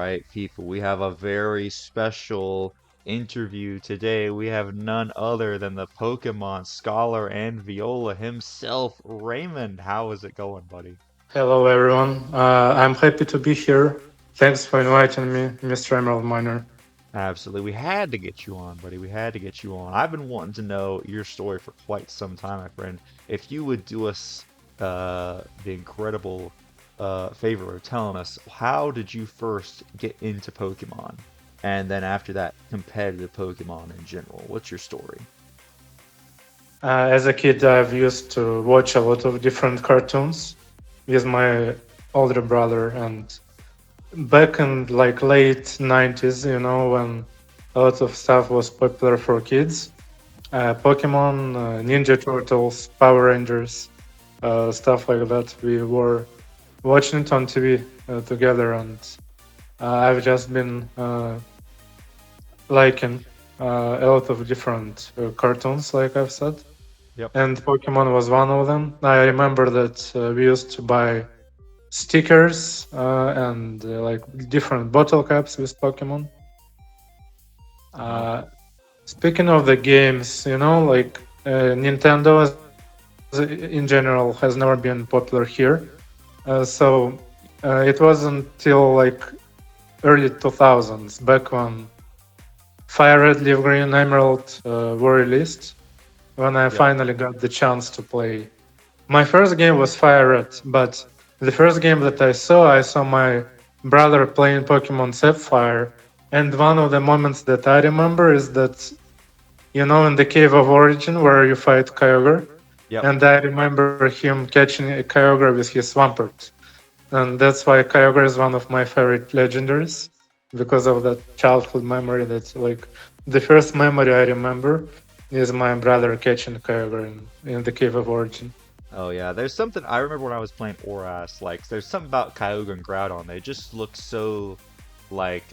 right, people. We have a very special interview today. We have none other than the Pokemon scholar and Viola himself, Raymond. How is it going, buddy? Hello, everyone. I'm happy to be here. Thanks for inviting me, Mr. Emerald Miner. Absolutely. We had to get you on, buddy. We had to get you on. I've been wanting to know your story for quite some time, my friend. If you would do us the incredible favor of telling us how did you first get into Pokemon? And then after that, competitive Pokemon in general. What's your story? As a kid, I've used to watch a lot of different cartoons with my older brother, and back in like late 90s, when a lot of stuff was popular for kids, Pokemon, Ninja Turtles, Power Rangers, stuff like that. We were watching it on TV together, and I've just been liking a lot of different cartoons, like I've said, Yep. and Pokemon was one of them. I remember that we used to buy stickers and like different bottle caps with Pokemon. Uh-huh. Uh, Speaking of the games, like Nintendo in general has never been popular here. So it wasn't till like early 2000s, back when Fire Red, Leaf Green, Emerald were released, when I Yep. finally got the chance to play. My first game was Fire Red, but the first game that I saw my brother playing Pokemon Sapphire, and one of the moments that I remember is that, in the Cave of Origin where you fight Kyogre, Yep. and I remember him catching a Kyogre with his Swampert. And that's why Kyogre is one of my favorite legendaries, because of that childhood memory. That's like the first memory I remember is my brother catching Kyogre in the Cave of Origin. Oh yeah, there's something I remember when I was playing Oras, like there's something about Kyogre and Groudon. They just look so like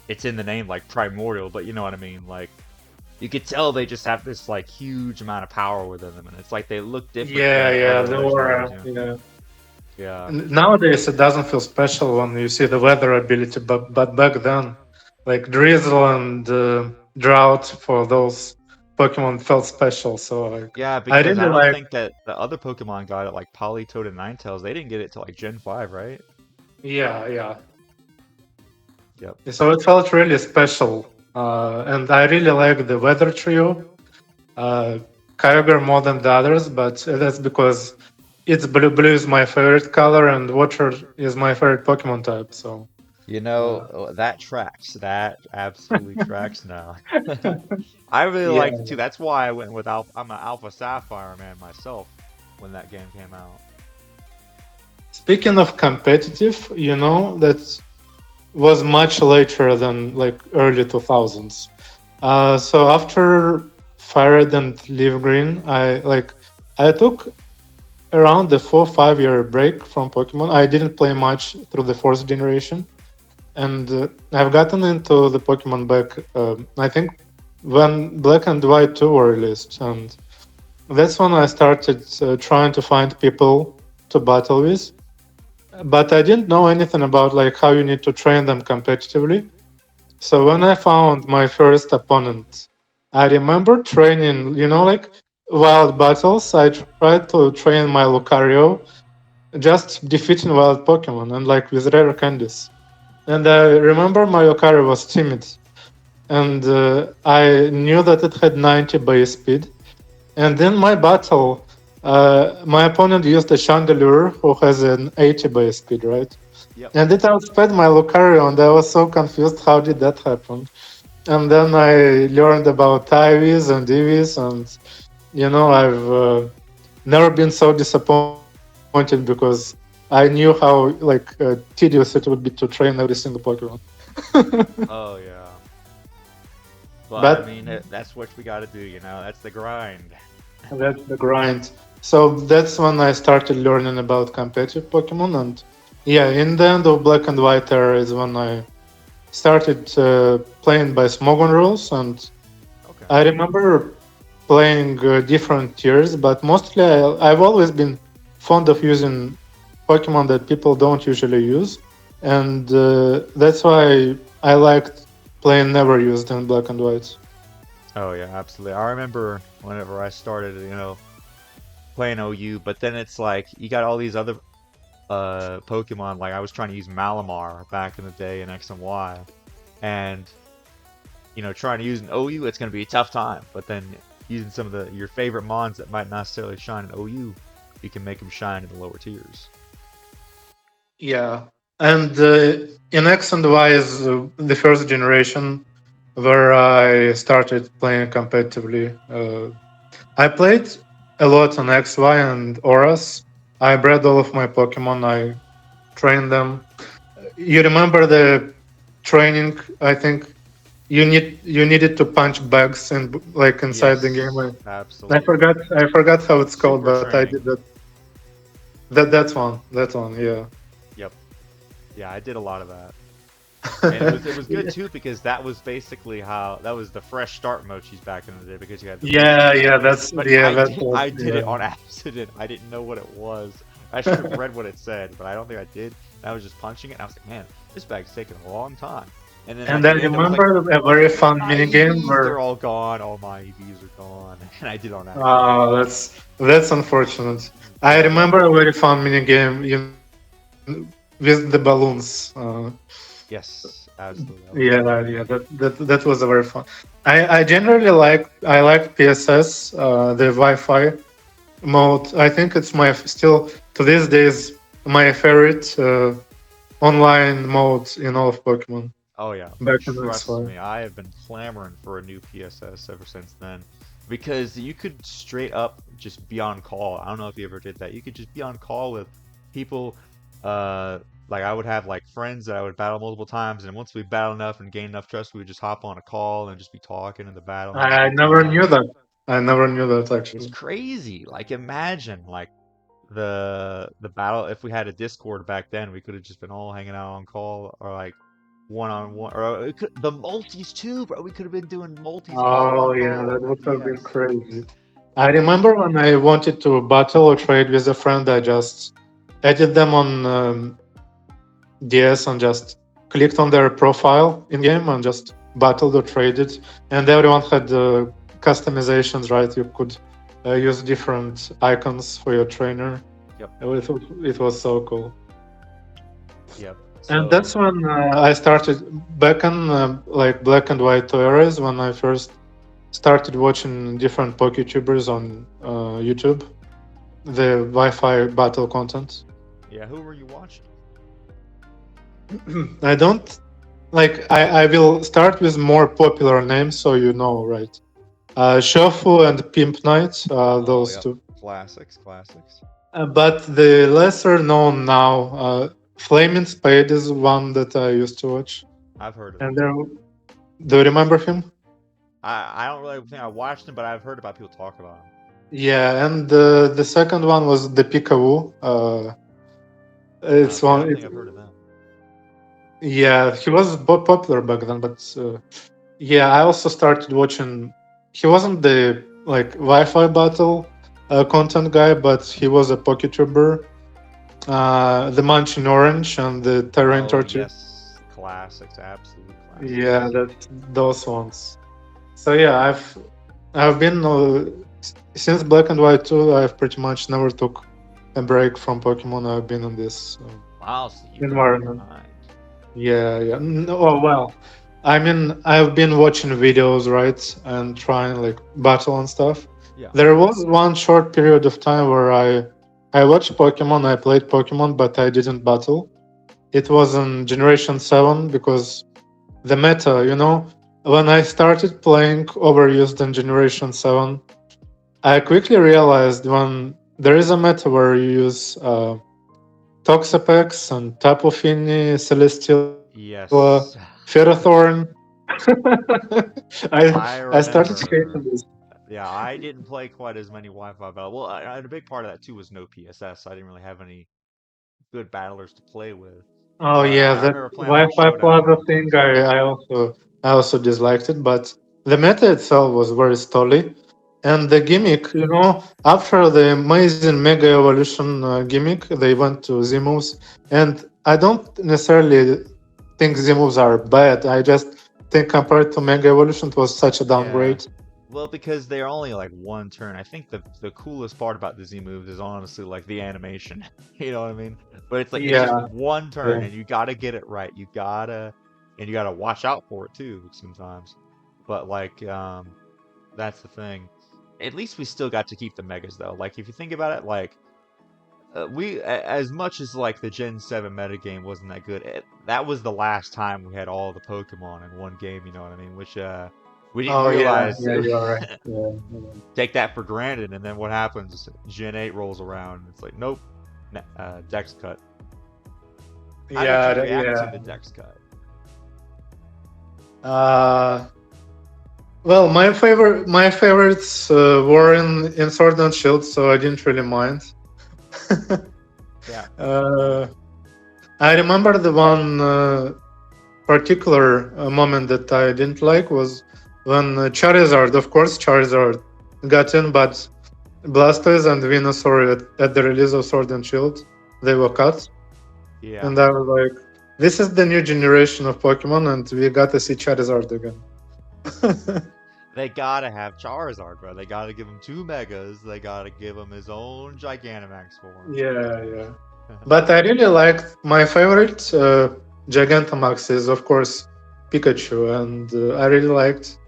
it's in the name like primordial, but you know what I mean? Like you could tell they just have this like huge amount of power within them, and it's like they look different Yeah, than yeah, other the aura. legendaries, you know? Yeah. Yeah. Nowadays it doesn't feel special when you see the weather ability, but back then, like drizzle and drought for those Pokemon felt special. So like, Yeah, I because I really don't like. think that the other Pokemon got it like Politoed and Ninetales, they didn't get it till like Gen 5, right? Yeah, yeah. Yep. So it felt really special, and I really like the weather trio. Uh, Kyogre more than the others, but that's because it's blue. Blue is my favorite color, and water is my favorite Pokemon type. So. You know, Uh, that tracks. That absolutely tracks now. I really yeah. liked it too. That's why I went with Alpha. I'm an Alpha Sapphire man myself when that game came out. Speaking of competitive, that was much later than like early 2000s. So after Fire Red and Leaf Green, I took around the 4-5 year break from Pokemon. I didn't play much through the fourth generation, and I've gotten into the Pokemon back. I think when Black and White 2 were released, and that's when I started trying to find people to battle with. But I didn't know anything about like how you need to train them competitively. So when I found my first opponent, I remember training, like wild battles. I tried to train my Lucario, just defeating wild Pokemon and like with rare candies. And I remember my Lucario was timid, and I knew that it had 90 base speed. And in my battle, my opponent used a Chandelure who has an 80 base speed, right? Yep. And it outsped my Lucario, and I was so confused. How did that happen? And then I learned about IVs and EVs, and I've never been so disappointed because I knew how tedious it would be to train every single Pokemon. Oh yeah. But I But mean, that's what we got to do, you know. That's the grind. that's the grind. So that's when I started learning about competitive Pokemon, and yeah, in the end of Black and White era is when I started playing by Smogon rules, and Okay. I remember playing different tiers, but mostly I've always been fond of using Pokemon that people don't usually use. and that's why I liked playing never used in black and white. Oh yeah, absolutely. I remember whenever I started, playing OU, but then it's like you got all these other Pokemon. Like I was trying to use Malamar back in the day in X and Y, and trying to use an OU, it's going to be a tough time. But then using some of your favorite mons that might not necessarily shine in OU, you can make them shine in the lower tiers. Yeah, and in X and Y is the first generation where I started playing competitively. I played a lot on X, Y, and Auras. I bred all of my Pokemon. I trained them. You remember the training? I think you needed to punch bags and like inside the game. Yes, I absolutely. forgot how it's called, Super but I did training. that. That one. Yeah. Yep. Yeah, I did a lot of that. And it was good too because that was basically how that was the fresh start mochis back in the day because you had the Yeah, boosters. yeah, But that's what, I did it yeah. on accident. I didn't know what it was. I should have read what it said, but I don't think I did. And I was just punching it and I was like, man, this bag's taking a long time. And then And at I the end I was like, remember a very fun my minigame EVs, where they're all gone. All my EVs are gone. And I did it on accident. that's unfortunate. I Yeah, but remember a very fun minigame with the balloons. yes, absolutely. That was a Yeah, fun yeah, game. that was a very fun. I generally like PSS, the Wi-Fi mode. I think it's my still to these days my favorite online mode in all of Pokemon. Oh yeah, Back in trust X5. me, I have been clamoring for a new PSS ever since then. Because you could straight up just be on call. I don't know if you ever did that. You could just be on call with people. Uh, like I would have like friends that I would battle multiple times, and once we battle enough and gain enough trust, we would just hop on a call and just be talking in the battle, having a I good never knew time. that. I never knew that It's actually. crazy. Like imagine like the battle if we had a Discord back then, we could have just been all hanging out on call or like one on one or the multis too, bro. We could have been doing multis all Oh on yeah, call that on would have been DS. crazy. I remember when I wanted to battle or trade with a friend, I just added them on DS and just clicked on their profile in game and just battled or traded. And everyone had customizations, right? You could use different icons for your trainer. Yep, It was so cool. yep. And So that's when I started back in like black and white eras when I first started watching different PokeTubers on YouTube, the Wi-Fi battle content. yeah, who were you watching? I don't like. I will start with more popular names, so you know, right? Shofu and Pimp Knight, Oh, those yep. two. Classics, classics. But the lesser known now, Flaming Spade is one that I used to watch. I've heard of And him. there, do you remember him? I don't really think I watched him, but I've heard about people talk about him. Yeah, and the second one was the Pikachu. It's See, I one. don't think I've heard of them. Yeah, he was popular back then, but yeah, I also started watching. He wasn't the like Wi-Fi battle content guy, but he was a PokeTuber. The Munchkin Orange and the Terrain Oh Torture. yes, classics, absolute Yeah, classics. that those ones. So yeah, I've been since Black and White 2. I've pretty much never took a break from Pokemon. I've been in this Wow, so you've been left environment. behind. Yeah, yeah. No, oh, well, I mean, I've been watching videos, right, and trying like battle and stuff. Yeah. There was one short period of time where I watched Pokemon, I played Pokemon, but I didn't battle. It was in Generation 7 because the meta, when I started playing Overused in Generation 7, I quickly realized when there is a meta where you use Toxapex and Tapu Fini, Celesteela, Yes. Ferrothorn. I I started hating remember. this. Yeah, I didn't play quite as many Wi-Fi battles. Well, and a big part of that too was no PSS, so I didn't really have any good battlers to play with. Oh But yeah, I that remember playing like Wi-Fi Showdown Plaza and thing. Toxic. I also disliked it, but the meta itself was very stolly. And the Oh, gimmick, after the amazing Mega Evolution gimmick, they went to Z moves. And I don't necessarily think Z moves are bad. I just think compared to Mega Evolution, it was such a yeah. downgrade. Well, because they're only like one turn. I think the coolest part about the Z moves is honestly like the animation. You know what I mean? But it's like it's just Yeah, one yeah. turn and you gotta get it right. You gotta watch out for it too sometimes. But like that's the thing. At least we still got to keep the megas though. Like if you think about it, like as much as like the Gen 7 metagame wasn't that good, that was the last time we had all the Pokemon in one game, you know what I mean? Which we didn't Oh, yeah, realize. yeah, you're right. Yeah, yeah. Take that for granted, and then what happens? Gen 8 rolls around, and it's like, nope, Dex cut. How did Yeah, you react to yeah. the Dex cut? Uh, well, my favorites were in Sword and Shield, so I didn't really mind. Yeah, uh, I remember the one particular moment that I didn't like was when Charizard, of course, Charizard got in, but Blastoise and Venusaur at the release of Sword and Shield, they were cut, yeah. and I was like, "This is the new generation of Pokemon, and we got to see Charizard again." They gotta have Charizard, bro. They gotta give him two Megas. They gotta give him his own Gigantamax form. Yeah, yeah. But I really liked my favorite Gigantamax is of course Pikachu, and I really liked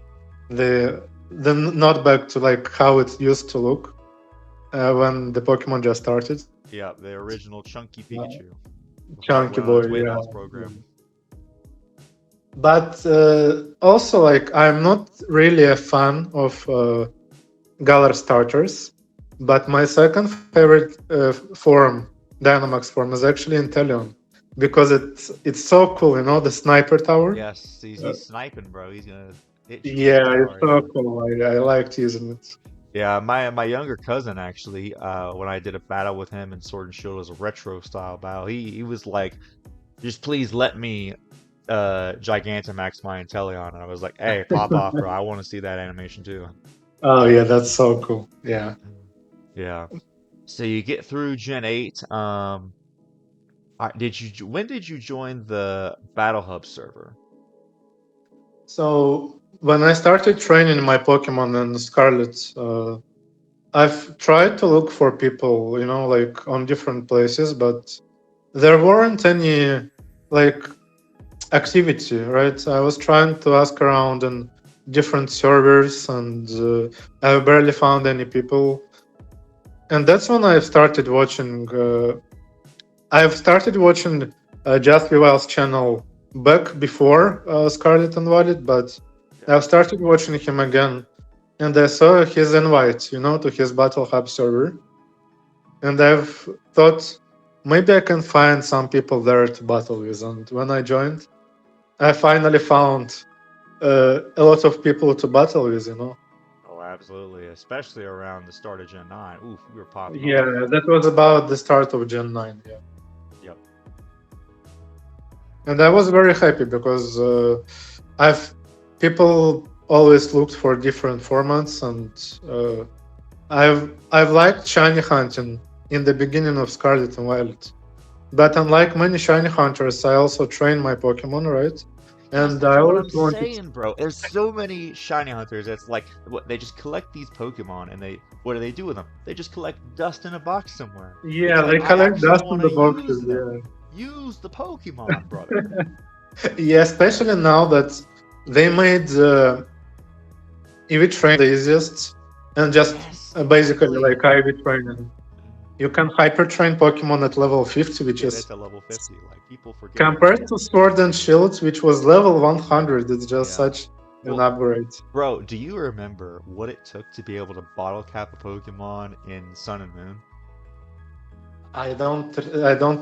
the not back to like how it used to look when the Pokemon just started. Yep, the original Chunky Pikachu before it Chunky went on boy, its weight yeah. loss program. But also, like, I'm not really a fan of Galar starters. But my second favorite form, Dynamax form, is actually Inteleon because it's so cool. The sniper tower. Yes, Uh, he's sniping, bro. He's gonna hit you so yeah, it's hard. so Yeah. cool. I liked using it. Yeah, my younger cousin actually, when I did a battle with him in Sword and Shield as a retro style battle, he was like, just please let me Gigantamax my Inteleon. And I was like, hey, pop off, bro. I want to see that animation too. Oh yeah, that's so cool. Yeah. Yeah. So you get through Gen 8. When did you join the Battle Hub server? So when I started training my Pokemon in Scarlet, I've tried to look for people, like on different places, but there weren't any like activity, right? I was trying to ask around in different servers, and I barely found any people. And that's when I started watching. I've started watching Just Vival's channel back before Scarlet and Violet, but Yeah. I've started watching him again, and I saw his invite, to his Battle Hub server, and I've thought maybe I can find some people there to battle with. And when I joined, I finally found a lot of people to battle with. Oh, absolutely. Especially around the start of Gen 9. Oof, we were popping Yeah, off. that was about the start of Gen 9. Yeah. Yep. And I was very happy because I've people always looked for different formats, and I've liked shiny hunting in the beginning of Scarlet and Violet. But unlike many shiny hunters, I also train my Pokemon, right? Yes, And that's I what always I'm wanted. saying, bro. There's so many shiny hunters. It's like what they just collect these Pokemon and what do they do with them? They just collect dust in a box somewhere. It's Yeah, like they I collect actually dust want in to the use boxes. them. Yeah. Use the Pokemon, brother. Yeah, especially now that they made EV train the easiest, and just Yes, basically exactly. like IV training. You can hyper train Pokemon at level 50, which Get it is to level 50. Like people forget, compared man. to Sword and Shield, which was level 100. It's just Yeah. such an Well, upgrade. bro, do you remember what it took to be able to bottle cap a Pokemon in Sun and Moon? I don't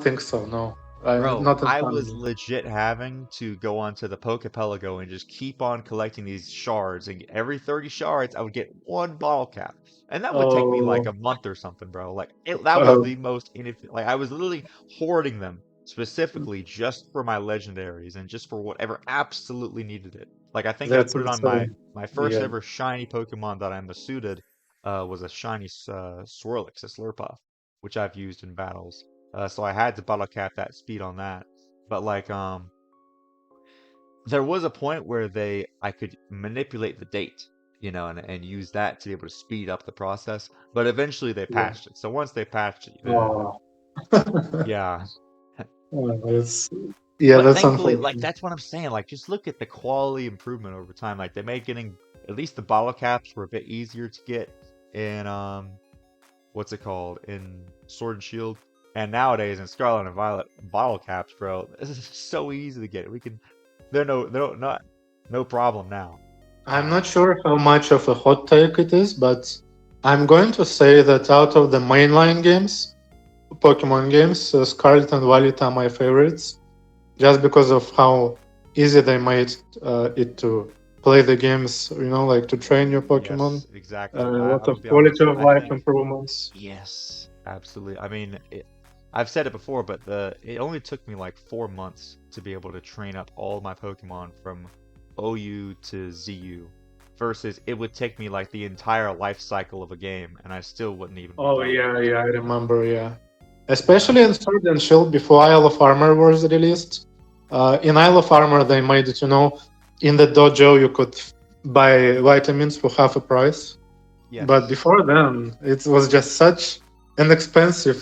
think so. No, I'm Bro, not in I front of was me. legit having to go onto the Pokepelago and just keep on collecting these shards. And every 30 shards, I would get one bottle cap. And that would take me like Oh, a month or something, bro. That was oh, the most inefficient. Like, I was literally hoarding them specifically just for my legendaries and just for whatever absolutely needed it. Like, I think I that's put it on my, insane. my first Yeah. ever shiny Pokemon that I Masuted. was a shiny Swirlix, a Slurpuff, which I've used in battles. So I had to bottle cap that speed on that. But like there was a point where I could manipulate the date, and use that to be able to speed up the process. But eventually they Yeah. patched it. So once they patched it, Oh. yeah. That's, yeah, But that's thankfully, like unfortunate. that's what I'm saying. Like just look at the quality improvement over time. Like they made getting at least the bottle caps were a bit easier to get in what's it called in Sword and Shield. And nowadays in Scarlet and Violet, bottle caps, bro, this is so easy to get. We can they're not no problem now. I'm Um not sure how much of a hot take it is, but I'm going to say that out of the mainline games, Pokemon games, Scarlet and Violet are my favorites, just because of how easy they made it to play the games, like to train your Pokemon. yes, exactly. A lot I'm of gonna be quality honest. of I life think improvements. yes, absolutely. I mean, I've said it before, but it only took me like 4 months to be able to train up all my Pokemon from OU to ZU, versus it would take me like the entire life cycle of a game, and I still wouldn't even be Oh done. yeah, yeah, I remember. Yeah, Yeah. especially in Sword and Shield before Isle of Armor was released. In Isle of Armor, they made it. In the dojo you could buy vitamins for half a price. But Yes. before then, it was just such an expensive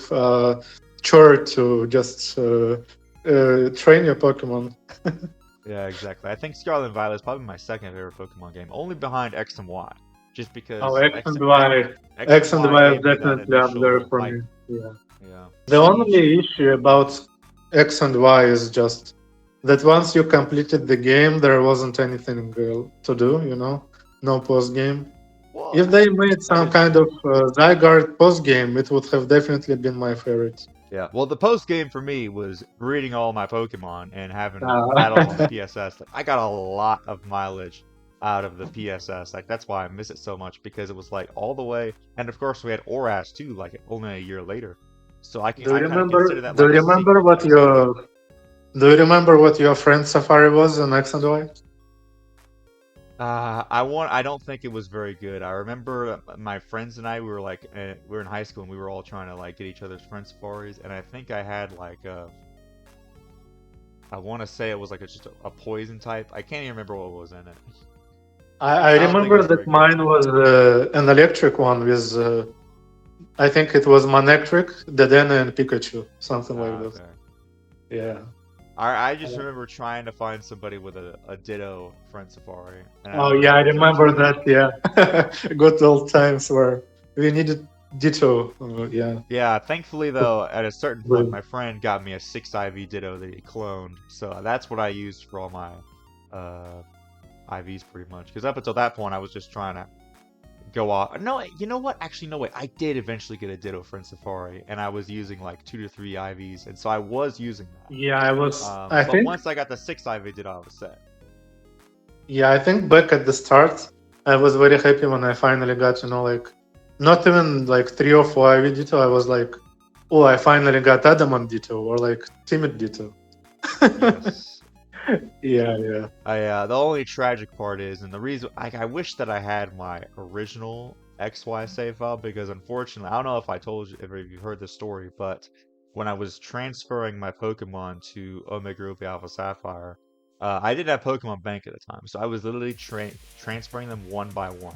chore to just train your Pokemon. Yeah, exactly. I think Scarlet and Violet is probably my second favorite Pokemon game, only behind X and Y, just Oh, because X and Y, X and X and Y Y is gave me that definitely up there initial for hype. me. Yeah. Yeah. The Siege. only issue about X and Y is just that once you completed the game, there wasn't anything to do. No post game. Well, If they made that some is kind true. of Zygarde post game, it would have definitely been my favorite. Yeah. Well, the post game for me was breeding all my Pokemon and having battles on the Uh, PSS. Like, I got a lot of mileage out of the PSS. Like, that's why I miss it so much because it was like all the way. And of course, we had Oras too, like only a year later. So do you I kind of consider remember? that Do like you a remember secret what PSS. your Do you remember what your friend Safari was in X and Y? I don't think it was very good. I remember my friends and I, we were like, we were in high school and we were all trying to like get each other's friend safaris, and I think I had like I want to say it was like just a poison type. I can't even remember what was in it. I I don't think it remember was that very good. mine was an electric one with, I think it was Manectric, Dedenne, and Pikachu, something like Ah, that. okay. Yeah. I Uh, just remember trying to find somebody with a Ditto friend safari, and I Oh don't think yeah, I it was remember actually. that. Yeah, good old times where we needed Ditto. Yeah. Yeah, thankfully though, at a certain point, Good. my friend got me a 6 IV Ditto that he cloned, so that's what I used for all my uh IVs pretty much. Because up until that point, I was just trying to go off. No, you know what? Actually, no, wait. I did eventually get a Ditto for Safari, and I was using like 2 to 3 IVs, and so I was using that. Yeah, I was. I But think. once I got the 6 IV Ditto, I was set. Yeah, I think back at the start, I was very happy when I finally got, like, not even like 3 or 4 IV Ditto. I was like, oh, I finally got Adamant Ditto or like Timid Ditto. Yes. Yeah, yeah. The only tragic part is, and the reason I wish that I had my original XY save file because unfortunately, I don't know if I told you if you heard the story, but when I was transferring my Pokemon to Omega Ruby Alpha Sapphire, I didn't have Pokemon Bank at the time, so I was literally transferring them one by one.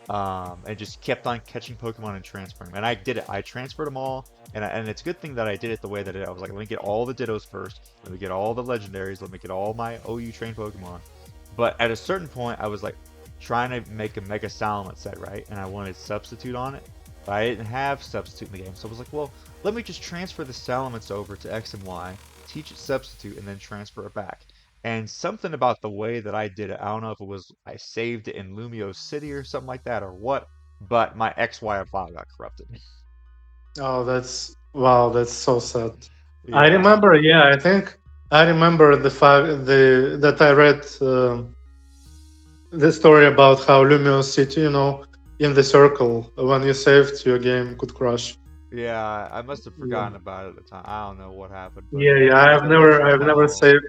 And just kept on catching Pokemon and transferring them. And I did it. I transferred them all, and it's a good thing that I did it the way that I was like, let me get all the Dittos first, let me get all the legendaries, let me get all my OU trained Pokemon. But at a certain point, I was like trying to make a Mega Salamence set, right? And I wanted Substitute on it, but I didn't have Substitute in the game, so I was like, well, let me just transfer the Salamence over to X and Y, teach it Substitute, and then transfer it back. And something about the way that I did it, I don't know if it was I saved it in Lumio City or something like that or what, but my XY file got corrupted. Oh, that's wow. That's so sad. I Yeah. remember. Yeah, I think I remember the fact that I read the story about how Lumiose City, in the circle, when you saved, your game could crash. Yeah, I must have Yeah. forgotten about it at the time. I don't know what happened, but Yeah, yeah. it was I've the never, original I've never file. saved.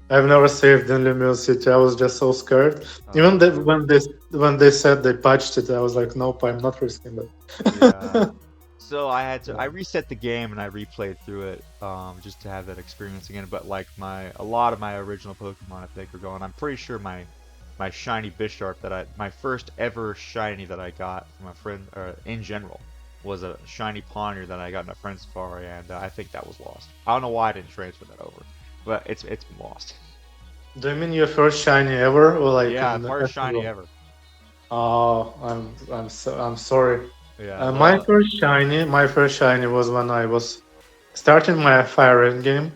I've never saved in Lumiose City. I was just so scared. Oh, Even me that too. when this when they said they patched it, I was like, nope, I'm not risking Yeah. that. So I Yeah. reset the game and I replayed through it just to have that experience again. But like a lot of my original Pokemon, I think, are gone. I'm pretty sure my shiny Bisharp my first ever shiny that I got from a friend, or in general, was a shiny Ponder that I got in a friend safari, and I think that was lost. I don't know why I didn't transfer that over, but it's been lost. Do you mean your first shiny ever, or like Yeah, in first shiny the ever. Oh, I'm sorry. Yeah, My well, first shiny was when I was starting my Fire Red game,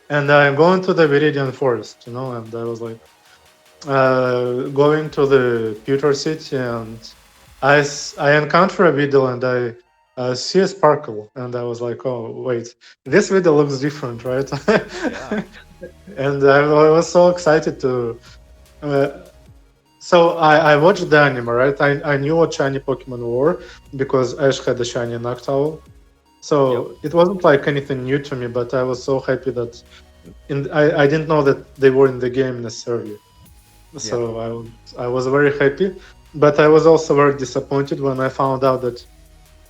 and I'm going to the Viridian Forest, and I was like going to the Pewter City, and I encounter a Vidal, and I see a Sparkle, and I was like, oh wait, this Vidal looks different, right? yeah, And I was so excited to. Uh, So I watched the anime, right? I knew what shiny Pokemon were because Ash had a shiny Noctowl. yep, So it wasn't like anything new to me, but I was so happy that I didn't know that they were in the game necessarily. So yeah. I was very happy, but I was also very disappointed when I found out that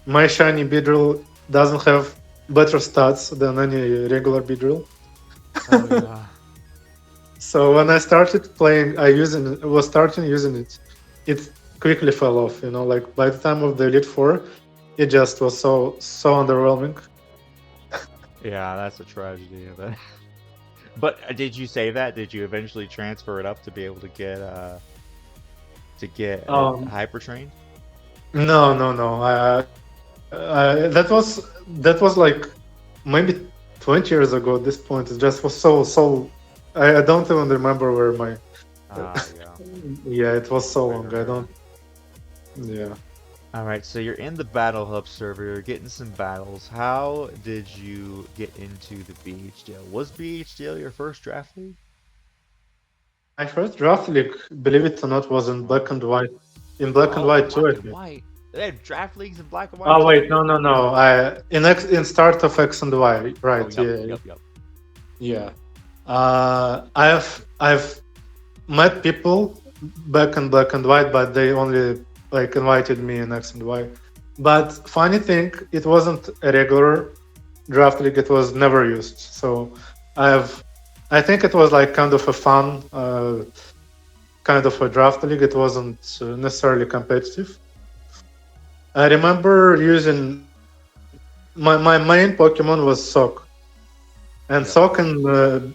my shiny Beedrill doesn't have better stats than any regular Beedrill. Oh yeah. So when I started playing, was starting using it. It quickly fell off. Like by the time of the Elite Four, it just was so underwhelming. Yeah, that's a tragedy of it. But did you say that? Did you eventually transfer it up to be able to get it Um, hyper trained? no, no, no. That was like maybe 20 years ago. At this point, it just was so. I don't even remember where my. Ah, yeah. Yeah, it was so I long. I remember. don't. Yeah. All right, so you're in the Battle Hub server, you're getting some battles. How did you get into the BHDL? Was BHDL your first draft league? My first draft league, believe it or not, was in black Wow. and white. In black and Oh, white too, black I and think. white. They have draft leagues in black and white Oh too? wait, no, no, no. In start of X and Y, Oh, right? yep, Yeah, yep, yep. yeah. I've met people back in black and white, but they only like invited me in X and Y. But funny thing, it wasn't a regular draft league. It was never used. So I've, I think it was like kind of a fun, kind of a draft league. It wasn't necessarily competitive. I remember using my main Pokemon was Sock, and Yep. Sock and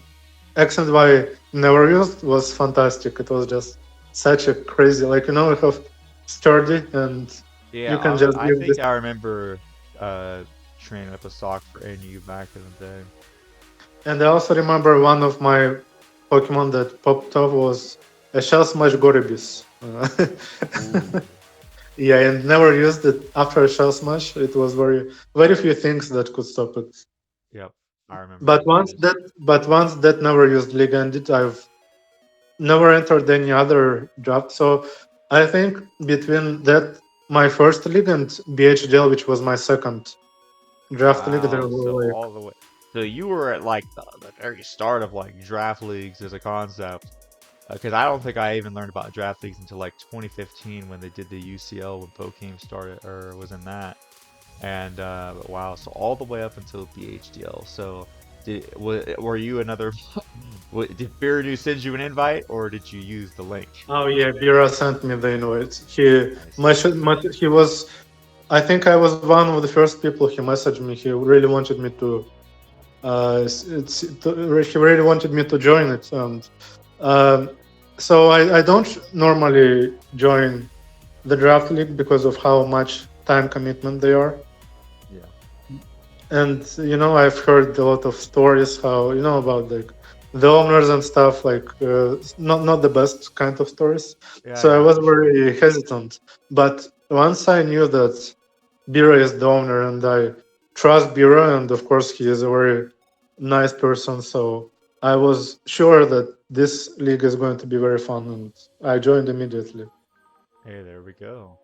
X and Y never used was fantastic. It was just such a crazy, like you have sturdy, and Yeah, you can just I give this. think I remember uh training up a sock for NU back in the day. And I also remember one of my Pokemon that popped off was a Shell Smash Goribis. Ooh, Yeah, and never used it after a Shell Smash. It was very few things that could stop it. yep. I remember But once Goribus. that, but once that never used League ended, I've never entered any other draft. So I think between that, my first league, and BHDL, which was my second draft league, there Wow, so were like, all the way. So you were at like the very start of like draft leagues as a concept. Because I don't think I even learned about draft leagues until like 2015 when they did the UCL when Pokemon started or was in that. And wow, so all the way up until BHDL. So were you another? Did Biridu send you an invite or did you use the link? oh yeah, Bira sent me the invite. He Nice. much, much he was. I think I was one of the first people he messaged me. He really wanted me to. He really wanted me to join it, and um, so I don't normally join the draft league because of how much time commitment they are. Yeah. And I've heard a lot of stories how about like the owners and stuff, like not the best kind of stories. Yeah, So I yeah, was for sure. very hesitant, but once I knew that Bira is the owner, and I trust Bira, and of course he is a very nice person, so I was sure that this league is going to be very fun, and I joined immediately. Hey, there we go.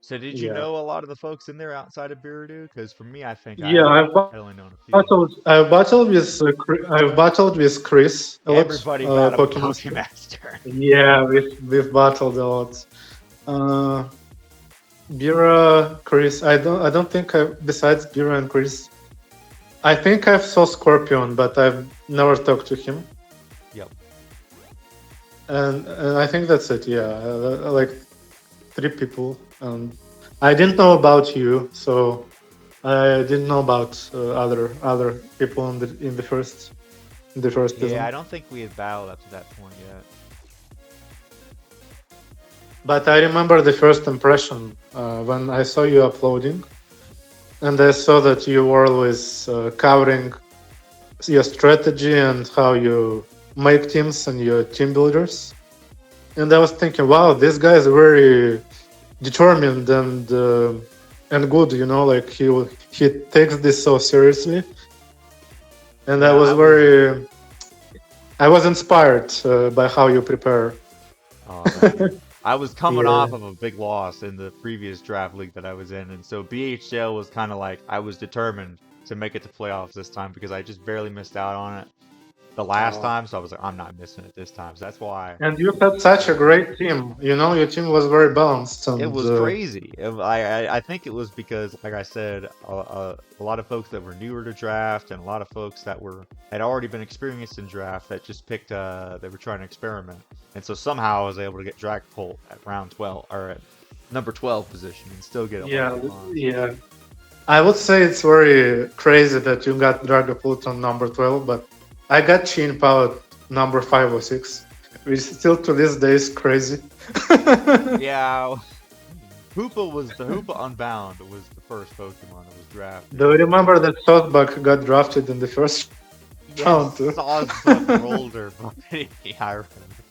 So did you Yeah. know a lot of the folks in there outside of Biridu? Because for me, I think Yeah, I only known a few. I've battled with Chris a lot, Everybody battled with Pokemon. Pokemaster. Yeah, we've battled a lot. Uh, Bira, Chris. I don't think besides Bira and Chris. I think I've saw Scorpion, but I've never talked to him. Yep. And I think that's it. Yeah, like three people. And I didn't know about you, so I didn't know about other people in the first Yeah, I season. don't think we had battled up to that point yet. But I remember the first impression when I saw you uploading, and I saw that you were always covering your strategy and how you make teams and your team builders. And I was thinking, wow, this guy is very determined and good. You know, like he takes this so seriously. And Yeah, I was inspired by how you prepare. oh, thank you. I was coming Yeah. off of a big loss in the previous draft league that I was in, and so BHDL was kind of like I was determined to make it to playoffs this time because I just barely missed out on it the last Uh, time, so I was like, I'm not missing it this time. So that's why and you had I such a jumped in. great team. You know, your team was very balanced, It and was crazy. I think it was because, like I said, a lot of folks that were newer to draft and a lot of folks that had already been experienced in draft that just picked they were trying to experiment, and so somehow I was able to get drag pull at round 12 or at number 12 position and still get a yeah, Pokemon. yeah. I would say it's very crazy that you got Dragapult on number 12, but I got Chin Pao number 5 or 6, which still to this day is crazy. Yeah, Hoopa Unbound was the first Pokemon that was drafted. Do you remember that Softbuck got drafted in the first round Yes, too? Sawsbuck Roller, buddy. I remember.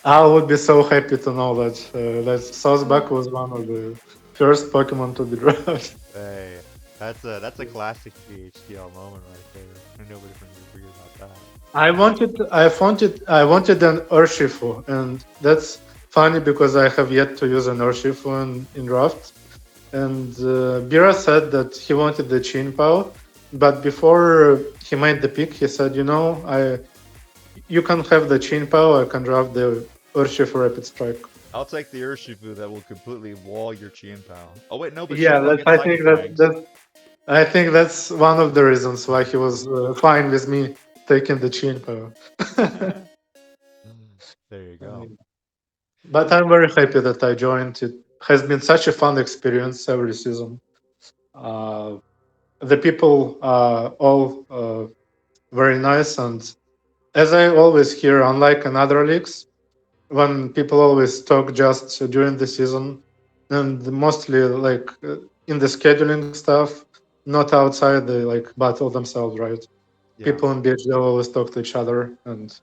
I would be so happy to know that Softbuck was one of the first Pokemon to be drafted. Hey, that's a classic BHDL moment right there. Nobody can forget about that. I wanted an Urshifu, and that's funny because I have yet to use an Urshifu in draft. And Bira said that he wanted the Chin Pao, but before he made the pick, he said, you can have the Chin Pao, I can draft the Urshifu Rapid Strike. I'll take the Urshifu that will completely wall your Chien-Pao. Oh wait, no, but Yeah, Chien-Pao that's, gets Psychic Tags. I think that's one of the reasons why he was fine with me taking the Chin Pao. There you go. But I'm very happy that I joined. It has been such a fun experience every season. Uh, the people are all very nice, and as I always hear, unlike in other leagues, when people always talk just during the season, and mostly like in the scheduling stuff, not outside the like battle themselves, right? Yeah, People in BHDL always talk to each other, and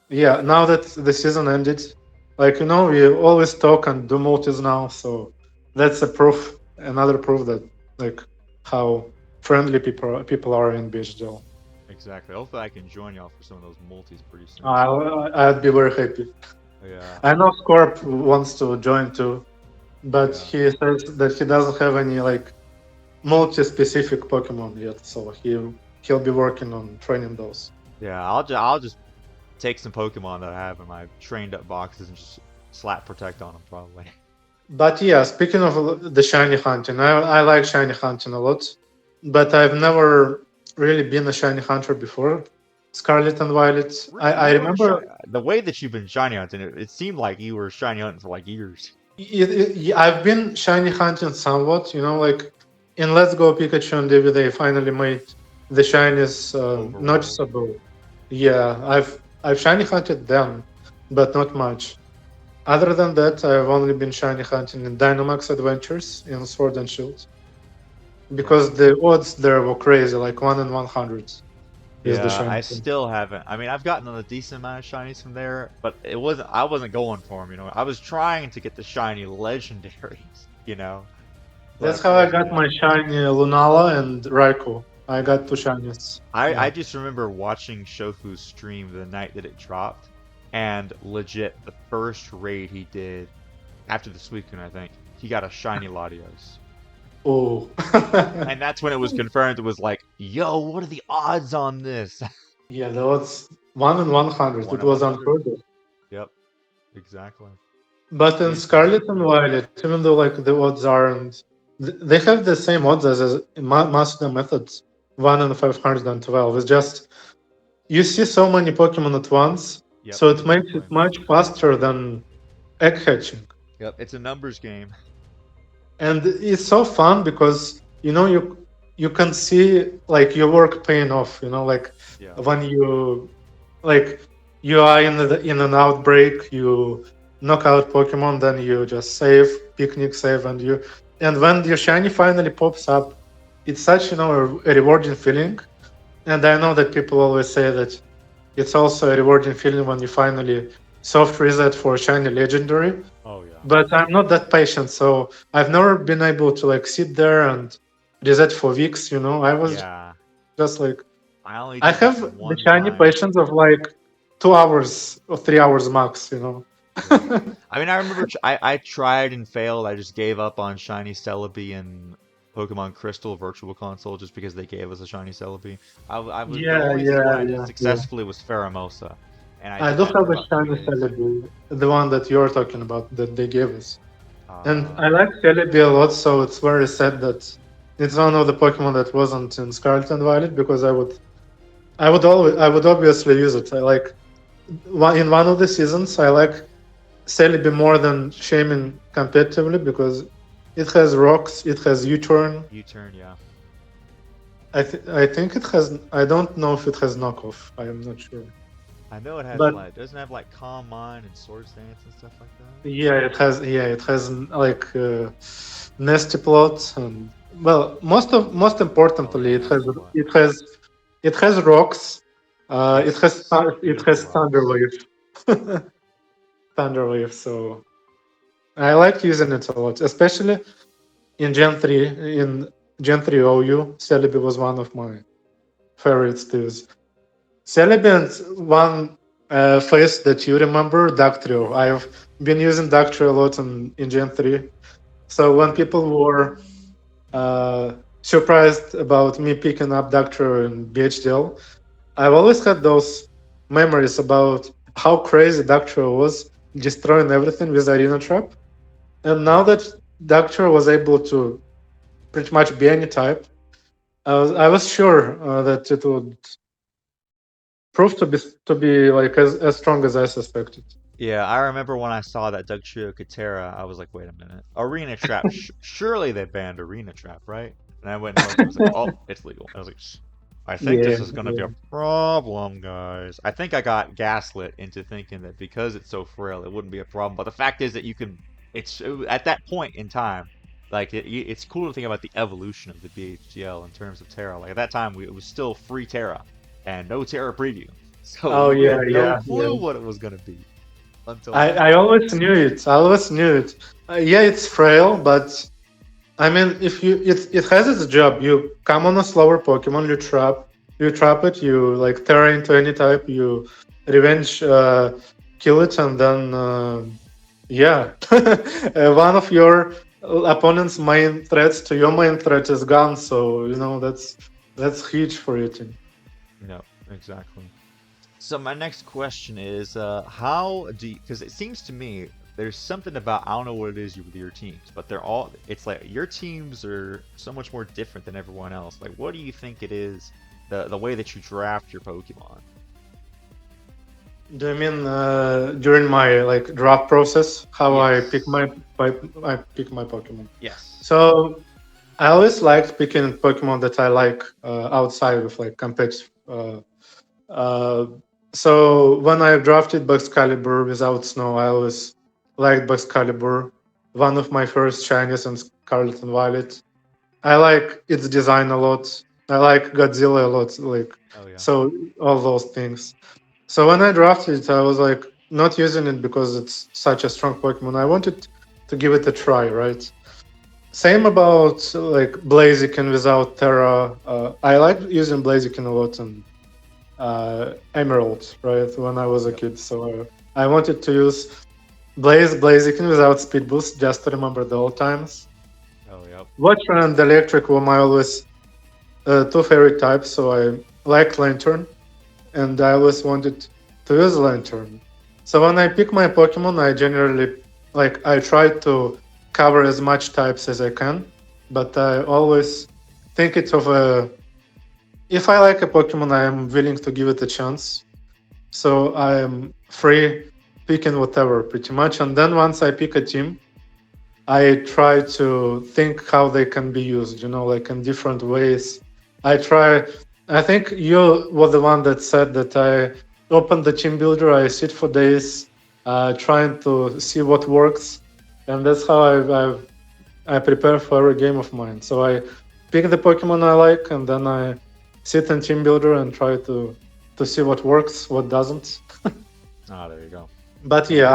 yeah, now that the season ended, like we always talk and do multis now, so that's a proof, another proof that like how friendly people are in BHDL. exactly. Hopefully I can join y'all for some of those multis pretty soon. I'd be very happy. Yeah, I know Scorp wants to join too, but yeah, he says that he doesn't have any like multi-specific Pokemon yet, so he'll be working on training those. yeah. I'll just take some Pokemon that I have in my trained up boxes and just slap protect on them probably. But yeah, speaking of the shiny hunting, I like shiny hunting a lot, but I've never really been a shiny hunter before. Scarlet and Violet. I You weren't remember shiny. The way that you've been shiny hunting, it seemed like you were shiny hunting for like years. I've been shiny hunting somewhat, like in Let's Go Pikachu and Eevee, they finally made the shinies Overworld. noticeable. Yeah, I've shiny hunted them, but not much. Other than that, I've only been shiny hunting in Dynamax Adventures in Sword and Shield Yeah. because the odds there were crazy, like 1 in 100 is the Yeah, shiny I thing. still haven't. I mean, I've gotten a decent amount of shinies from there, but I wasn't going for them, I was trying to get the shiny legendaries, That's but how I got yeah. my shiny Lunala and Raikou. I got two shinies. I Yeah. just remember watching Shofu's stream the night that it dropped, and legit, the first raid he did after the Suicune, I think, he got a shiny Latios. Oh. And that's when it was confirmed. It was like, yo, what are the odds on this? Yeah, that was 1 in 100. One It in was 100. unheard of. Yep, exactly. But in Is Scarlet and Violet, even though like the odds aren't, they have the same odds as in Master methods, 1 in 512. It's just you see so many Pokemon at once, yep, so it's it a makes it different. much faster than egg hatching. Yep, it's a numbers game. And it's so fun because you can see like your work paying off. Like Yeah. when like you are in an outbreak, you knock out Pokemon, then you just save, picnic save, and when your shiny finally pops up, it's such a rewarding feeling. And I know that people always say that it's also a rewarding feeling when you finally soft reset for shiny legendary, Oh yeah. but I'm not that patient, so I've never been able to like sit there and reset for weeks. I was Yeah. just like I only I did that have the one shiny time. patience of like 2 hours or 3 hours max. Yeah. I mean, I remember I tried and failed. I just gave up on Shiny Celebi and Pokemon Crystal Virtual Console just because they gave us a Shiny Celebi. I was the Yeah, only thing one yeah, I did yeah, yeah. successfully was Pheromosa, and I I did do that for have a about three shiny days. Celebi, the one that you're talking about that they gave us. And I Uh, like Celebi a lot, so it's very sad that it's one of the Pokemon that wasn't in Scarlet and Violet because I would obviously use it. I like in one of the seasons I like Celebi more than Shaman competitively because it has rocks, it has U-turn. U-turn, yeah. I think it has. I don't know if it has knockoff. I am not sure. I know it has But like doesn't it have like Calm Mind and Swords Dance and stuff like that. yeah, it has. Yeah, it has like nasty plots and well, most Oh yeah, importantly, nasty plot. it has rocks. Yes, It beautiful has thunder rocks. wave. Thunder wave. So I like using it a lot, especially in Gen 3. In Gen 3 OU, Celebi was one of my favorites to use. Celebi and one face that you remember, Dactrio. I've been using Dactrio a lot in Gen 3. So when Yep. people were uh, surprised about me picking up Dactrio in BHDL, I've always had those memories about how crazy Dactrio was destroying everything with Arena Trap. And now Yep. that Dactrio was able to pretty much be any type, I was sure that it would prove to be like as strong as I suspected. Yeah, I remember when I saw that Doug Trio Katera, I was like, wait a minute. Arena Trap. Surely they banned Arena Trap, right? And I went and looked and I was like, oh, it's legal. I was like, I think Yeah, this is going to be a yeah. problem, guys. I think I got gaslit into thinking that because it's so frail, it wouldn't be a problem. But the fact is that you can, at that point in time, like, it's cool to think about the evolution of the BHDL in terms of Terra. Like, at that time, it was still free Terra and no Terra preview. So Oh we yeah, had no yeah, clue yeah. what it was going to be until I now. always knew it. I always knew it. Yeah, it's frail, but I mean, if it has its job. You come on a slower Pokemon, you trap it, you like Terra into any type, you revenge kill it, and then yeah, one of your opponent's main threats to your main threat is gone. So that's huge for your team. No, exactly. So my next question is, how do you, because it seems to me there's something about, I don't know what it is with your teams, but it's like your teams are so much more different than everyone else. Like, what do you think it is, the way that you draft your Pokemon? Do you mean during my like draft process, how Yes. I pick my Pokemon? Yes. So I always liked picking Pokemon that I like outside of like competitive. Uh, so when I drafted Excalibur without Snow, I always liked Excalibur. One of my first shinies in Scarlet and Violet. I like its design a lot. I like Godzilla a lot. Like Oh yeah. so, all those things. So when I drafted it, I was like not using it because it's such a strong Pokemon. I wanted to give it a try, right? Same about like Blaziken without Terra. I like using Blaziken a lot in Emerald, right? When I was a Yep. kid, so I wanted to use Blaziken without Speed Boost just to remember the old times. Oh yep. Water and Electric were my always two favorite types, so I like Lantern, and I always wanted to use Lantern. So when I pick my Pokemon, I generally like I try to cover as much types as I can, but I always think it's of a if I like a Pokemon, I am willing to give it a chance. So I am free picking whatever pretty much. And then once I pick a team, I try to think how they can be used, like in different ways. I try, I think you were the one that said that I open the team builder, I sit for days trying to see what works. And that's how I prepare for every game of mine. So I pick the Pokemon I like, and then I sit in team builder and try to see what works, what doesn't. Ah, there you go. But And yeah,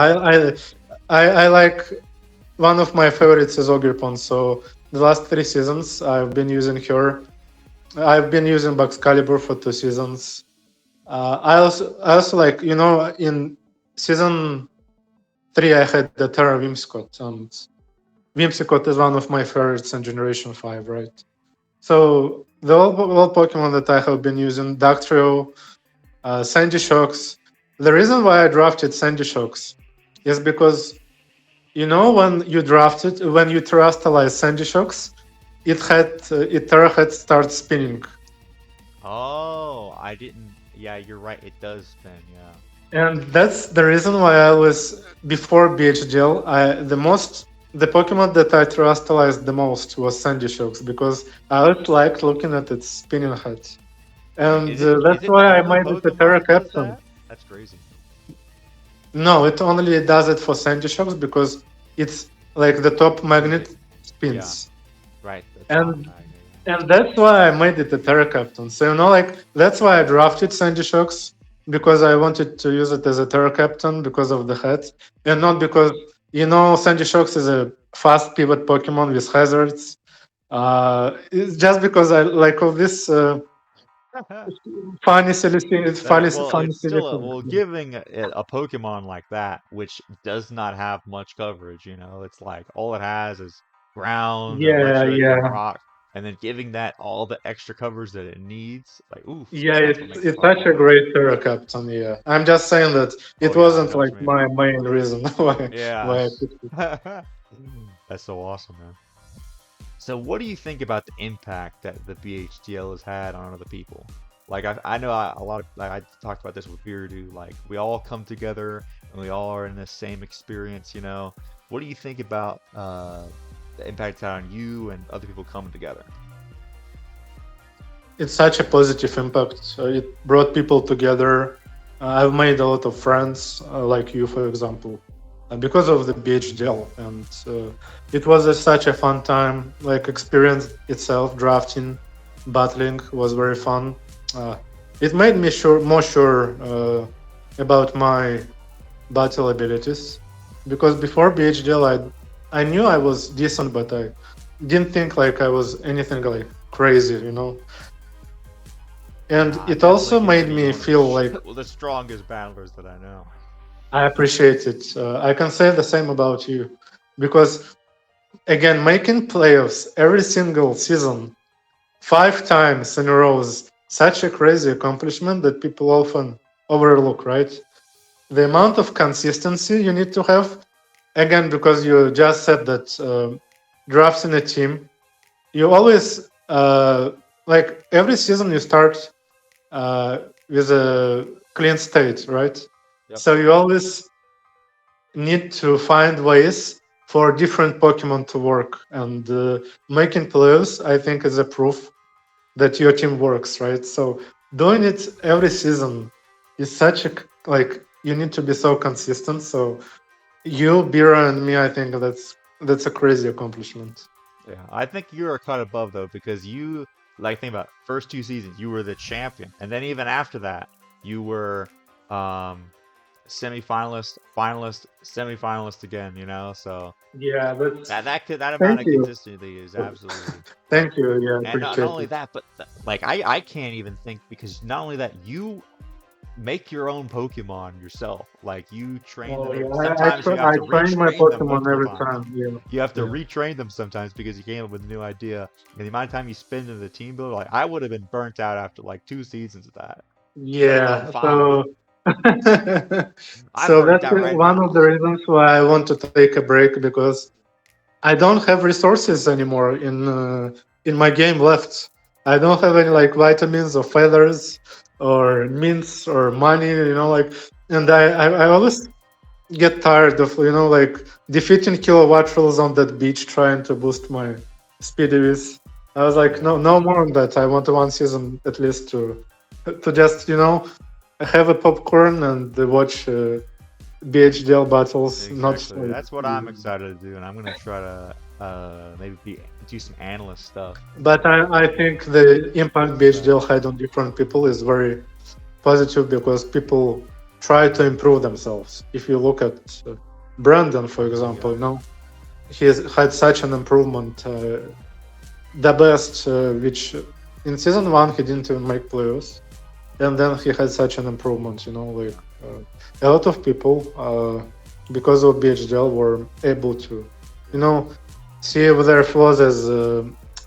I like one of my favorites is Ogerpon. So the last 3 seasons I've been using her. I've been using Baxcalibur for 2 seasons. I also like in season 3 I had the Terra Whimsicott, and Whimsicott is one of my favorites in Generation 5, right? So the all Pokemon that I have been using, Dactrio, Sandy Shocks. The reason why I drafted Sandy Shocks is because when you terrestrialize Sandy Shocks, it Terra had start spinning, oh, I didn't. Yeah, you're right. It does spin. Yeah. and that's the reason why I was before BHDL. The Pokemon that I terrestrialized the most was Sandy Shocks because I always liked looking at its spinning head. Wait, And is that's it the why I only made it a Pokemon Terra that does Captain. that? That's crazy. No, it only does it for Sandy Shocks because it's like the top Is magnet it? Yeah. spins. Right. The top And magnet. and that's why I made it a Terra Captain. So like that's why I drafted Sandy Shocks because I wanted to use it as a Terra Captain because of the head, and not because Sandy Shocks is a fast pivot Pokemon with hazards. It's just because I like all this Yeah. funny silly thing. It's That, funny well, funny it's silly still thing. well, giving a Pokemon like that, which does not have much coverage, it's like all it has is ground, Yeah, electric, and yeah. rock, and then giving that all the extra coverage that it needs, like, oof, Yeah, that's what makes it it's such a popular. great Terra Captain. Yeah, I'm just saying that Oh it yeah, I wasn't know what like you mean. my main reason Yeah. why I picked it. That's so awesome, man. So what do you think about the impact that the BHDL has had on other people? Like I know a lot of like I talked about this with Beardo, like we all come together and we all are in the same experience. What do you think about the impact it's had on you and other people coming together? It's such a positive impact. It brought people together. I've made a lot of friends, like you, for example, because of the BHDL, and it was such a fun time. Like experience itself, drafting, battling was very fun. Uh, it made me more sure about my battle abilities, because before BHDL, I knew I was decent, but I didn't think like I was anything like crazy. And Nah, I it definitely also made consider you me one of feel like the strongest battlers that I know. I appreciate it. I can say the same about you, because again, making playoffs every single season 5 times in a row is such a crazy accomplishment that people often overlook, right? The amount of consistency you need to have, again, because you just said that drafts in a team, you always like every season you start with a clean state, right? Yep. So you always need to find ways for different Pokemon to work, and making playoffs, I think, is a proof that your team works, right? So doing it every season is such a like you need to be so consistent. So you, Bira, and me, I think that's a crazy accomplishment. Yeah, I think you're a cut above though because you like think about first 2 seasons you were the champion, and then even after that you were um semifinalist, finalist, semifinalist again. So Yeah, that thank amount of you. consistency is absolutely Thank you. Yeah, I and not appreciate only it. that, but like I can't even think because not only that you make your own Pokemon yourself. Like you train Oh them. yeah, Sometimes you have I to train my retrain them Pokemon multiple every times. time. Yeah, You have to yeah, retrain them sometimes because you came up with a new idea. And the amount of time you spend in the team builder, like I would have been burnt out after like 2 seasons of that, let alone yeah. So five. I've So worked that's out right one now. of the reasons why I want to take a break because I don't have resources anymore in my game left. I don't have any like vitamins or feathers or mints or money, like, and I always get tired of like defeating kilowatt rolls on that beach trying to boost my speedy with. I was like, Yeah, no more on that. I want one season at least to just have a popcorn and watch BHDL battles. Not exactly. like, That's what I'm excited to do, and I'm gonna try to maybe do some analyst stuff. but I think the impact What's that? BHDL had on different people is very positive because people try to improve themselves. If you look at Brandon, for Yeah, example, he has had such an improvement. The best, which in season one he didn't even make playoffs, and then he had such an improvement. A lot of people, because of BHDL, were able to, you yeah, know, see their flaws as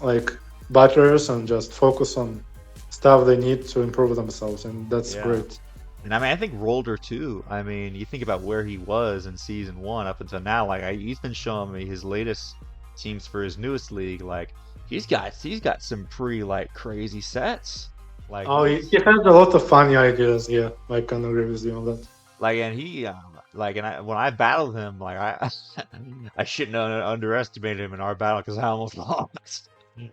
like butters and just focus on stuff they need to improve themselves, and that's yeah. great. And I mean, I think Rolder too. I mean, you think about where he was in season one up until now. Like, he's been showing me his latest teams for his newest league. Like, he's got some pretty like crazy sets. Like Oh, he he's has a lot of funny ideas. Yeah, I can agree with you on that. like, and he like, and when I battled him, like I shouldn't have underestimated him in our battle because I almost lost.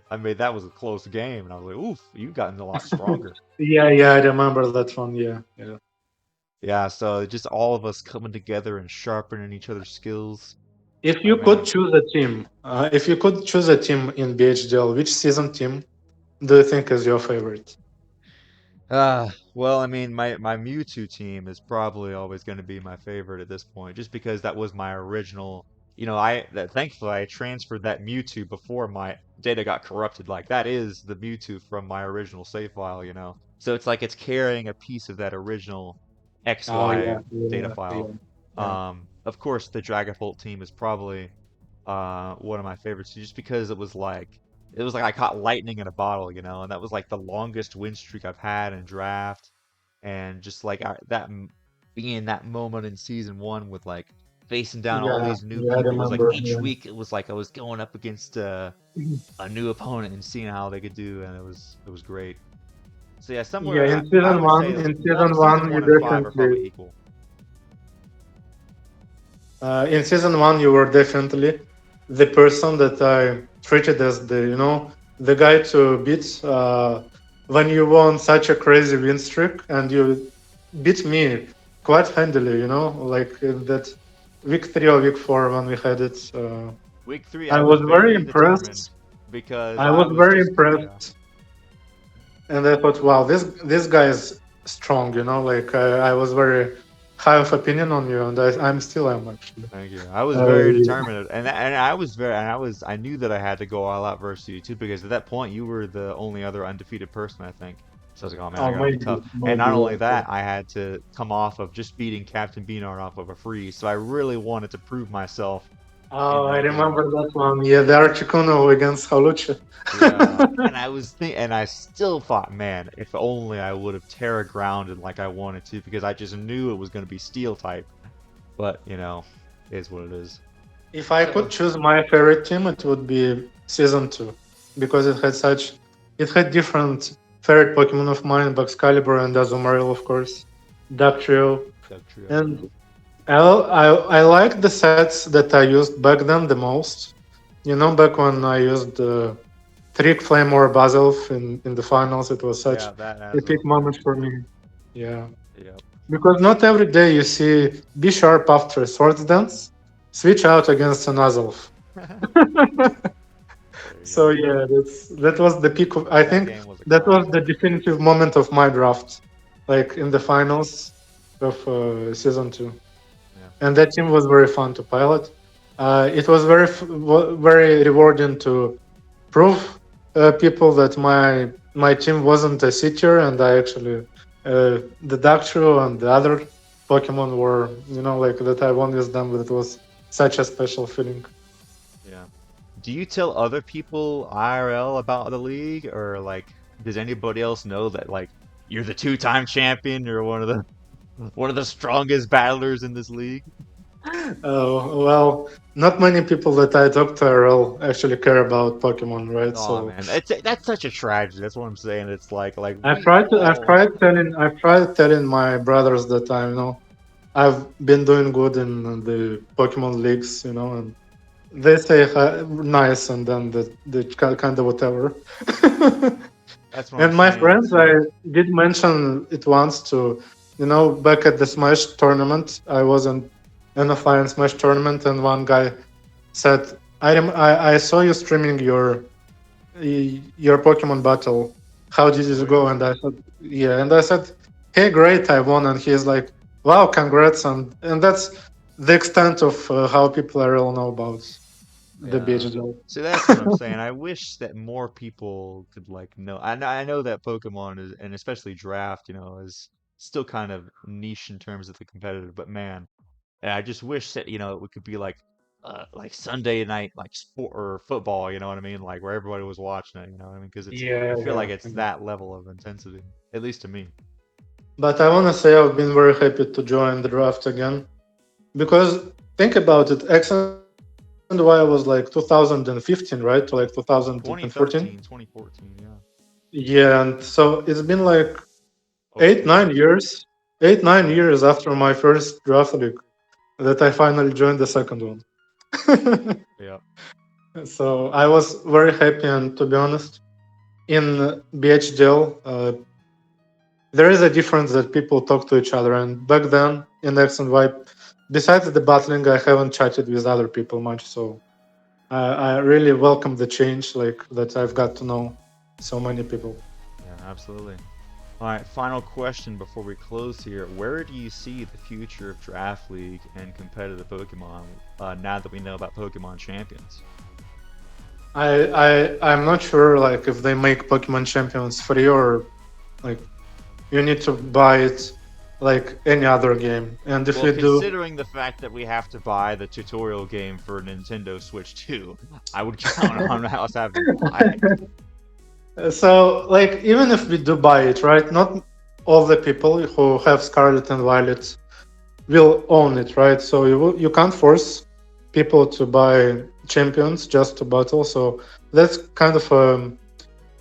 I mean, that was a close game, and I was like, oof, you've gotten a lot stronger. Yeah, I remember that one. Yeah. Yeah, so just all of us coming together and sharpening each other's skills. If Oh you could man. choose a team, if you could choose a team in BHDL, which season team do you think is your favorite? Well, I mean, my Mewtwo team is probably always going to be my favorite at this point, just because that was my original. Thankfully I transferred that Mewtwo before my data got corrupted. Like that is the Mewtwo from my original save file. So it's like it's carrying a piece of that original Oh XY yeah, data yeah, yeah, file. yeah. Of course, the Dragapult team is probably one of my favorites just because it was like I caught lightning in a bottle, and that was like the longest win streak I've had in draft, and just like being that moment in season one with like facing down all these new Yeah, I people. It was like remember. each Yeah. week it was like I was going up against a new opponent and seeing how they could do, and it was great. So yeah, Yeah, somewhere I would say season you one and five are definitely probably equal. in season one you were definitely the person that I treated as the guy to beat when you won such a crazy win streak and you beat me quite handily. Like in that week 3 or week 4 when we had it. Week three, I I was was very very impressed. determined because I I was was very just yeah. impressed, and I thought, wow, this guy is strong. Like I was very high of opinion on you, and I'm still am actually. Thank you. I was very Uh, determined, and I knew that I had to go all out versus you too, because at that point you were the only other undefeated person, I think. So I was like, oh man, I oh, gotta be maybe, tough. And not maybe. only that, I had to come off of just beating Captain Beanard off of a freeze, so I really wanted to prove myself in Oh, I that game. remember that one. Yeah, the Articuno against Halucha. Yeah, and I still thought, man, if only I would have Terra grounded like I wanted to, because I just knew it was gonna be Steel type. But it is what it is. If I could So. choose my favorite team, it would be season 2 because it had different favorite Pokemon of mine, Baxcalibur and Azumarill, of course, Dugtrio, Duck Trio, yeah. and I like the sets that I used back then the most. Back when I used Trick Flame or Basilf in the finals, it was such Yeah, that a as big well. Yeah. moment for me. Yeah. Yep. Because not every day you see B Sharp after Swords Dance switch out against an Azelf. There you So go. yeah, that was the peak of. I That think game was a that was classic. the definitive moment of my draft, like in the finals of season 2, Yeah. and that team was very fun to pilot. It was very rewarding to prove people that my team wasn't a seeker, and I actually the Dactrio and the other Pokemon were like that I won with them. But it was such a special feeling. Yeah. Do you tell other people IRL about the league, or like, does anybody else know that like you're the two-time champion or one of the? One of the strongest battlers in this league. Oh, well, not many people that I talk to RL actually care about Pokemon, right? Oh So man, that's such a tragedy. That's what I'm saying. It's like I've we tried to, all. I've tried telling my brothers that I've been doing good in the Pokemon leagues, and they say nice, and then the kind of whatever. That's what I'm And my saying. friends, It's I like, did mention it once to, back at the Smash tournament, I was in a Fire and Smash tournament, and one guy said, I saw you streaming your Pokemon battle. How did oh it go? yeah, And I said, yeah. And I said, hey, great, I won. And he's like, wow, congrats. And that's the extent of how people really know about the yeah. BHDL. So that's what I'm saying. I wish that more people could like know. I know that Pokemon is, and especially Draft, is still kind of niche in terms of the competitive. But man, and I just wish that it could be like Sunday night like sport or football. You know what I mean? Like where everybody was watching it. You know what I mean? Because I Yeah, feel like yeah. it's that level of intensity, at least to me. But I want to say I've been very happy to join the draft again because think about it, X and Y was like 2015, right? To like 2014. 2013, 2014, yeah. Yeah, and so it's been like Over eight, 10 nine years. years, eight, nine Yep. years after my first draft league that I finally joined the second one. Yep. So I was very happy, and to be honest, in BHDL, there is a difference that people talk to each other. And back then in X and Y, besides the battling, I haven't chatted with other people much. So I really welcome the change, like that I've got to know so many people. Yeah, absolutely. All right, final question before we close here. Where do you see the future of Draft League and competitive Pokemon now that we know about Pokemon Champions? I'm not sure like if they make Pokemon Champions free or like you need to buy it like any other game. And if Well, you do, considering the fact that we have to buy the tutorial game for Nintendo Switch 2, I would count on us having to buy it. so like even if we do buy it, right? Not all the people who have Scarlet and Violet will own it, right? So you can't force people to buy champions just to battle. So that's kind of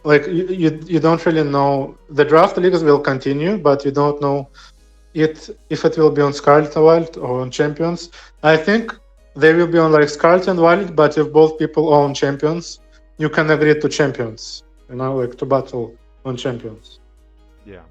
like you don't really know. The draft leagues will continue, but you don't know it if it will be on Scarlet and Violet or on champions. I think they will be on like Scarlet and Violet, but if both people own champions, you can agree to champions. Like to battle on champions. Yeah.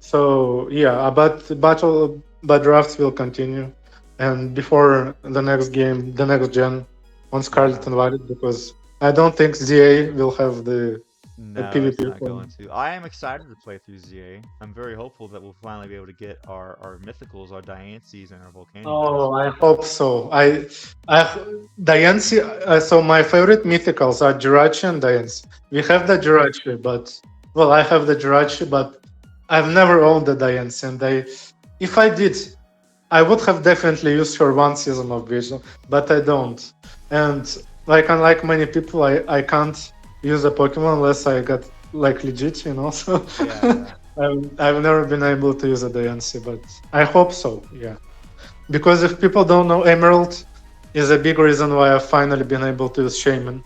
So yeah, but drafts will continue, and before the next game, the next gen, on Scarlet Yeah. and Violet, because I don't think ZA will have the No, it's PvP not going requirement. to. I am excited to play through ZA. I'm very hopeful that we'll finally be able to get our mythicals, our Diancies, and our Volcanions. Oh, I hope so. I Diancie. So my favorite mythicals are Jirachi and Diancie. We have the Jirachi, but well, I have the Jirachi, but I've never owned the Diancie, and if I did, I would have definitely used for one season of Vision, but I don't. And like unlike many people, I can't use a Pokemon unless I got like legit. So Yeah, yeah. I've never been able to use a Diancie, but I hope so. Yeah, because if people don't know, Emerald is a big reason why I've finally been able to use Shaman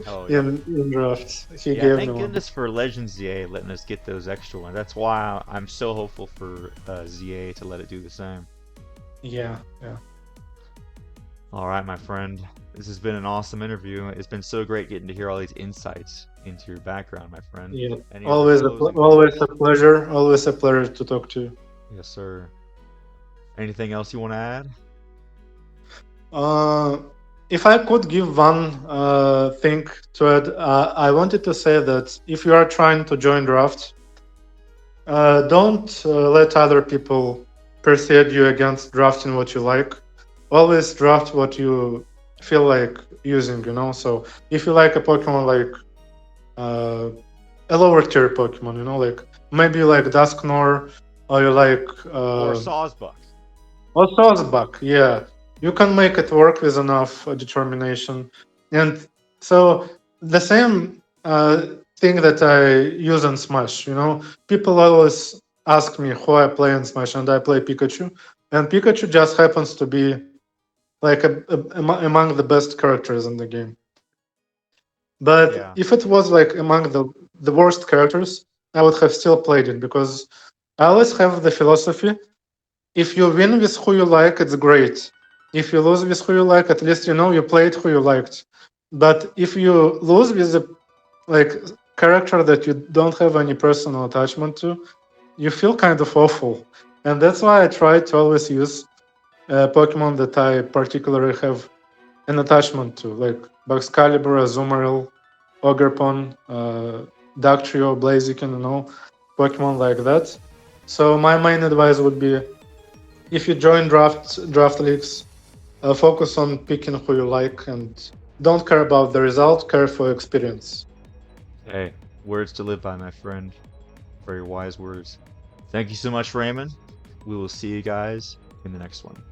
Oh yeah. in drafts. He Yeah, gave me thank one. goodness for Legends ZA letting us get those extra ones. That's why I'm so hopeful for ZA to let it do the same. Yeah, yeah, All right, my friend. This has been an awesome interview. It's been so great getting to hear all these insights into your background, my friend. yeah. Any other closing Always thoughts? a pleasure. Always a pleasure to talk to you. Yes, sir. Anything else you want to add? Uh, if I could give one thing to add, I wanted to say that if you are trying to join draft, don't let other people persuade you against drafting what you like. Always draft what you feel like using. So if you like a Pokemon like uh, a lower tier Pokemon, like maybe you like Dusknor or you like Or Sawsbuck? or Sawsbuck, yeah. You can make it work with enough determination. And so the same thing that I use in Smash, people always ask me who I play in Smash, and I play Pikachu, and Pikachu just happens to be like among the best characters in the game. But Yeah. if it was like among the worst characters, I would have still played it because I always have the philosophy: if you win with who you like, it's great. If you lose with who you like, at least you know you played who you liked. But if you lose with a like character that you don't have any personal attachment to, you feel kind of awful. And that's why I try to always use Pokemon that I particularly have an attachment to, like Baxcalibur, Azumarill, Ogerpon, Dugtrio, Blaziken, and all Pokemon like that. So my main advice would be, if you join draft leagues, focus on picking who you like and don't care about the result, care for experience. Hey, words to live by, my friend. Very wise words. Thank you so much, Raymond. We will see you guys in the next one.